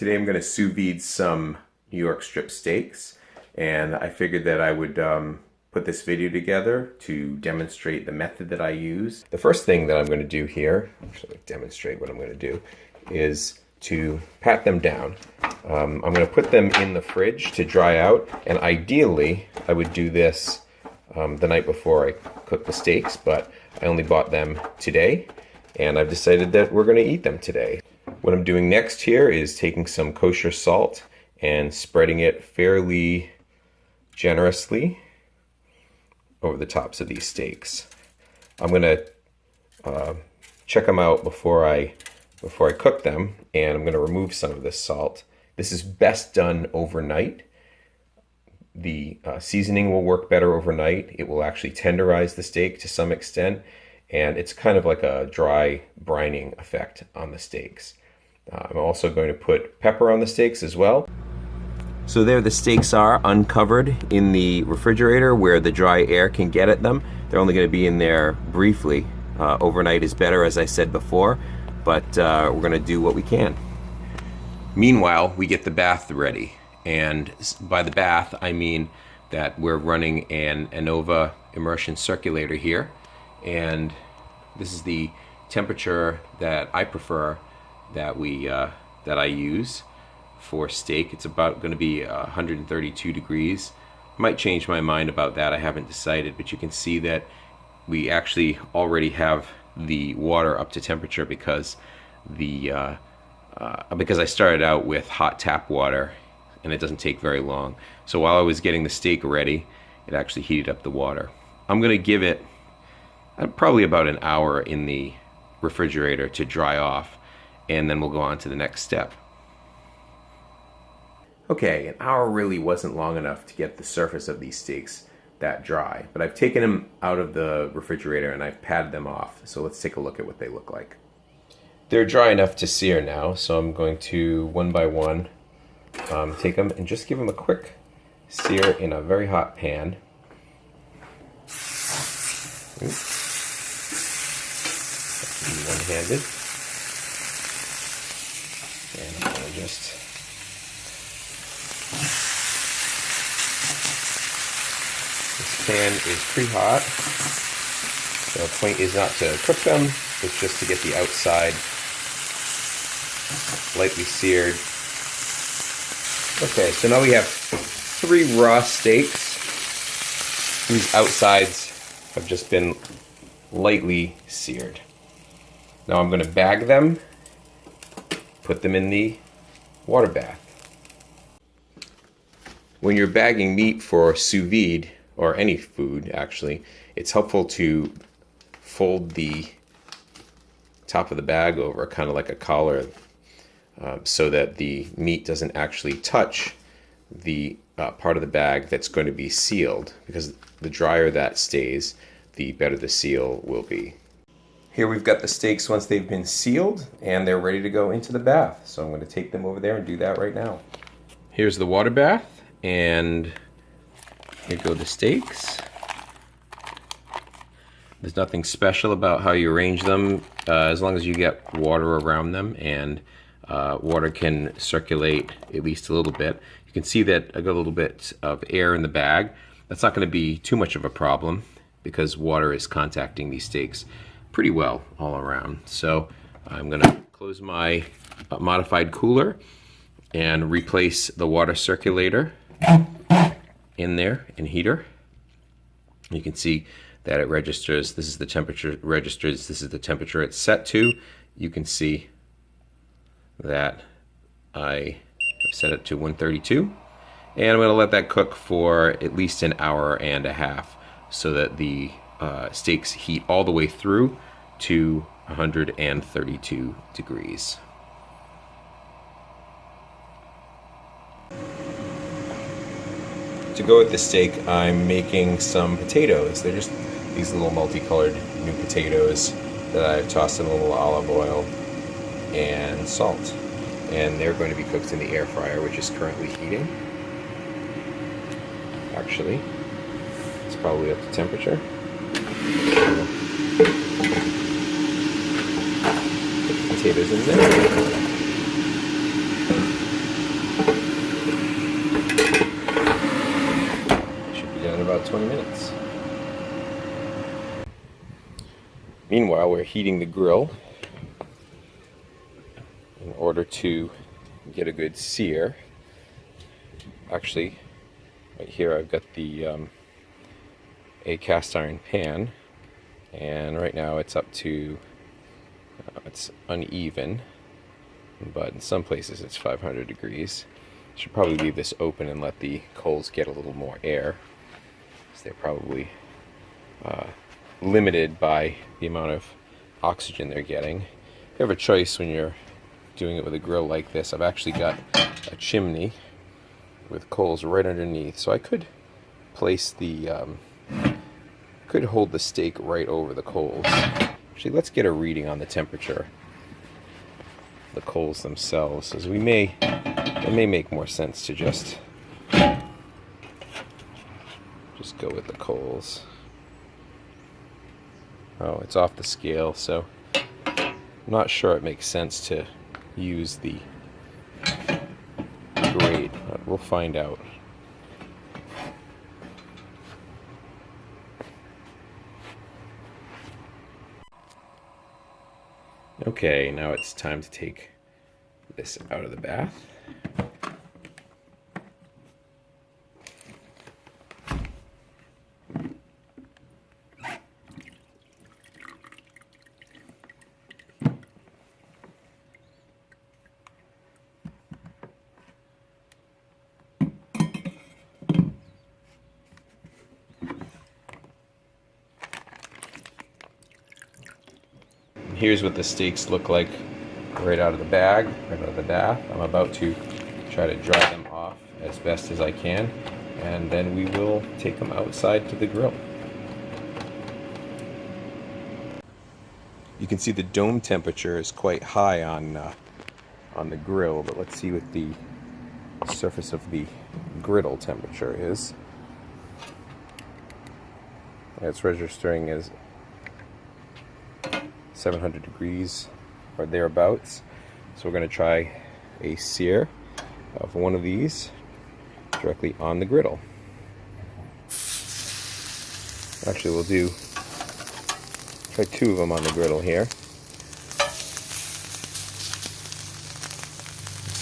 Today I'm going to sous vide some New York strip steaks, and I figured that I would put this video together to demonstrate the method that I use. The first thing that I'm going to do here, actually demonstrate what I'm going to do, is to pat them down. I'm going to put them in the fridge to dry out, and ideally I would do this the night before I cook the steaks, but I only bought them today, and I've decided that we're going to eat them today. What I'm doing next here is taking some kosher salt and spreading it fairly generously over the tops of these steaks. I'm going to check them out before I cook them, and I'm going to remove some of this salt. This is best done overnight. The seasoning will work better overnight. It will actually tenderize the steak to some extent, and it's kind of like a dry brining effect on the steaks. I'm also going to put pepper on the steaks as well. So there the steaks are uncovered in the refrigerator where the dry air can get at them. They're only going to be in there briefly. Overnight is better, as I said before, but we're going to do what we can. Meanwhile, we get the bath ready. And by the bath, I mean that we're running an ANOVA immersion circulator here. And this is the temperature that I prefer that I use for steak. It's about going to be 132 degrees. I might change my mind about that. I haven't decided, but you can see that we actually already have the water up to temperature because I started out with hot tap water, and it doesn't take very long. So while I was getting the steak ready, it actually heated up the water. I'm going to give it probably about an hour in the refrigerator to dry off, and then we'll go on to the next step. Okay, an hour really wasn't long enough to get the surface of these steaks that dry, but I've taken them out of the refrigerator and I've patted them off. So let's take a look at what they look like. They're dry enough to sear now, so I'm going to one by one take them and just give them a quick sear in a very hot pan. One-handed. And I'm going to just this pan is pretty hot. The point is not to cook them, it's just to get the outside lightly seared. Okay, so now we have 3 raw steaks. These outsides have just been lightly seared. Now I'm going to bag them, put them in the water bath. When you're bagging meat for sous vide, or any food actually, it's helpful to fold the top of the bag over, kind of like a collar, so that the meat doesn't actually touch the part of the bag that's going to be sealed, because the drier that stays, the better the seal will be. Here we've got the steaks once they've been sealed, and they're ready to go into the bath. So I'm going to take them over there and do that right now. Here's the water bath, and here go the steaks. There's nothing special about how you arrange them, as long as you get water around them, and water can circulate at least a little bit. You can see that I got a little bit of air in the bag. That's not going to be too much of a problem because water is contacting these steaks pretty well all around. So I'm going to close my modified cooler and replace the water circulator in there and heater. You can see that it registers. This is the temperature it registers. This is the temperature it's set to. You can see that I have set it to 132, and I'm going to let that cook for at least an hour and a half so that the steaks heat all the way through to 132 degrees. To go with the steak, I'm making some potatoes. They're just these little multicolored new potatoes that I've tossed in a little olive oil and salt. And they're going to be cooked in the air fryer, which is currently heating. Actually, it's probably up to temperature. Put the potatoes in there. Meanwhile, we're heating the grill in order to get a good sear. Actually, right here I've got the a cast iron pan, and right now it's up to it's uneven, but in some places it's 500 degrees. Should probably leave this open and let the coals get a little more air, because they're probably limited by the amount of oxygen they're getting. You have a choice when you're doing it with a grill like this. I've actually got a chimney with coals right underneath, so I could place the could hold the steak right over the coals. Actually, let's get a reading on the temperature of the coals themselves, as it may make more sense to just go with the coals. Oh, it's off the scale, so I'm not sure it makes sense to use the grate, but we'll find out. Okay, now it's time to take this out of the bath. Here's what the steaks look like right out of the bag, right out of the bath. I'm about to try to dry them off as best as I can, and then we will take them outside to the grill. You can see the dome temperature is quite high on the grill, but let's see what the surface of the griddle temperature is. It's registering as 700 degrees or thereabouts. So we're going to try a sear of one of these directly on the griddle. Actually, we'll try two of them on the griddle here. Let's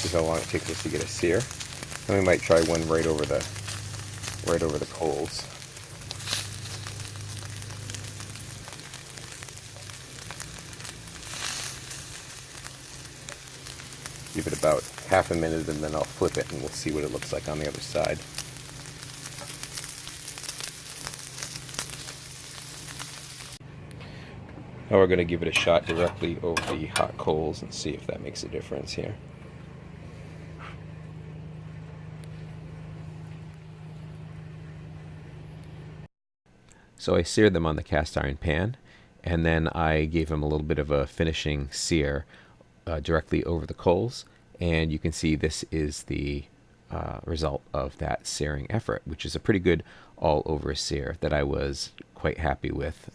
see how long it takes us to get a sear. And we might try one right over the coals. Give it about half a minute, and then I'll flip it and we'll see what it looks like on the other side. Now we're going to give it a shot directly over the hot coals and see if that makes a difference here. So I seared them on the cast iron pan, and then I gave them a little bit of a finishing sear directly over the coals, and you can see this is the result of that searing effort, which is a pretty good all-over sear that I was quite happy with.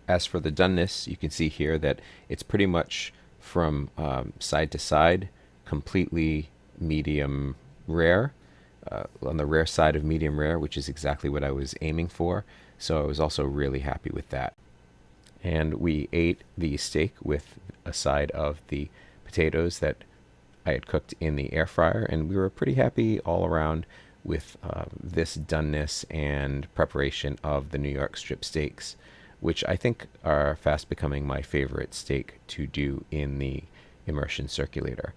As for the doneness, you can see here that it's pretty much from side to side, completely medium rare, on the rare side of medium rare, which is exactly what I was aiming for, so I was also really happy with that. And we ate the steak with a side of the potatoes that I had cooked in the air fryer, and we were pretty happy all around with this doneness and preparation of the New York strip steaks, which I think are fast becoming my favorite steak to do in the immersion circulator.